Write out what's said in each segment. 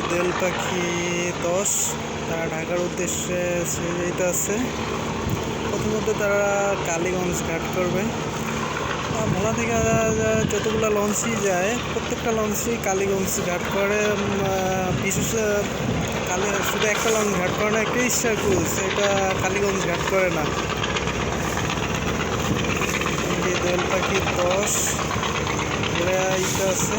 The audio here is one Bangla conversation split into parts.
দোয়েল পাখি 10 তারা ঢাকার উদ্দেশ্যে যেতে আছে। প্রথমত তারা কালীগঞ্জ ঘাট করবে। ভোলা থেকে যতগুলো লঞ্চই যায় প্রত্যেকটা লঞ্চই কালীগঞ্জ ঘাট করে। বিশেষ শুধু একটা লঞ্চ ঘাট করে না, একটা স্টার ক্রুজ, এটা কালীগঞ্জ ঘাট করে না। দোয়েল পাখি 10 ঘুরে ইটা আছে।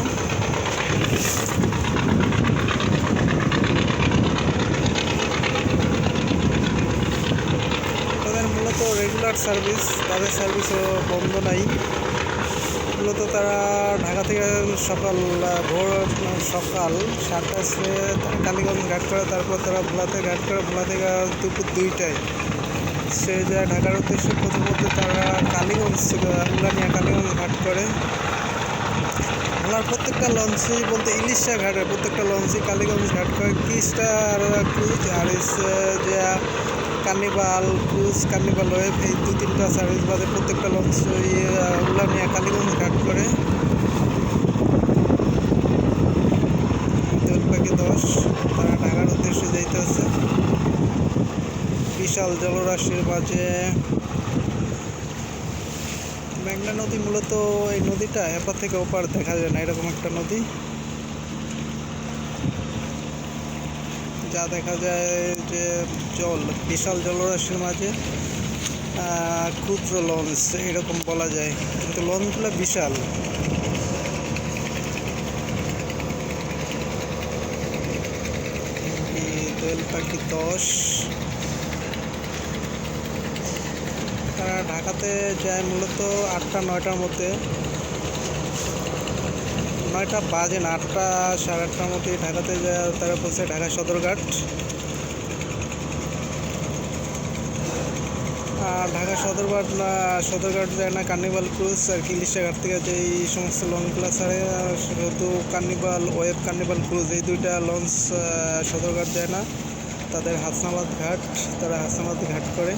তাদের মূলত রেগুলার সার্ভিস, তাদের সার্ভিসও বন্ধ নাই। মূলত তারা ঢাকা থেকে সকাল 7টা আসলে কালীগঞ্জ ঘাট করে, তারপর তারা ভোলাতে ঘাট করে, ভোলা থেকে দুপুর 2টায় সে যায় ঢাকার উদ্দেশ্যে। প্রথমত তারা কালীগঞ্জ উলানিয়া কালীগঞ্জ ঘাট করে। ভোলার প্রত্যেকটা লঞ্চই বলতে ইলিশা ঘাটে প্রত্যেকটা লঞ্চই কালীগঞ্জ ঘাট করে। স্টার ক্রুজ আর যে কার্নিভাল ক্রুজ, কার্নিভাল ওয়েব, এই 2-3টা সার্ভিস বাদে প্রত্যেকটা লঞ্চ উলানিয়া কালীগঞ্জ ঘাট করে। দোয়েল পাখি 10 তারা ঢাকার উদ্দেশ্যে যাইতেছে। বিশাল জলরাশির মাঝে মেঘনা নদী, মূলত এই নদীটা এপার থেকে ওপার দেখা যায় না, এরকম একটা নদী। যা দেখা যায় যে বিশাল জলরাশির মাঝে ক্ষুদ্র লঞ্চ এরকম বলা যায়, কিন্তু লঞ্চগুলো বিশাল। দোয়েল পাখি 10 তারা ঢাকাতে যায় মূলত 8টা-9টার মধ্যে। 9টা বাজে না, 8টা সাড়ে 8টার মধ্যে ঢাকাতে যায়। তারা পৌঁছে ঢাকা সদরঘাট। আর ঢাকা সদরঘাট যায় না কার্নিভাল ক্রুজ আর কি ইলিশা ঘাট থেকে যে এই সমস্ত লঞ্চগুলো ছাড়ে। সেহেতু কার্নিভাল ওয়েব, কার্নিভাল ক্রুজ, এই 2টা লঞ্চ সদরঘাট যায় না। তাদের হাসনাবাদ ঘাট, তারা হাসনাবাদ ঘাট করে।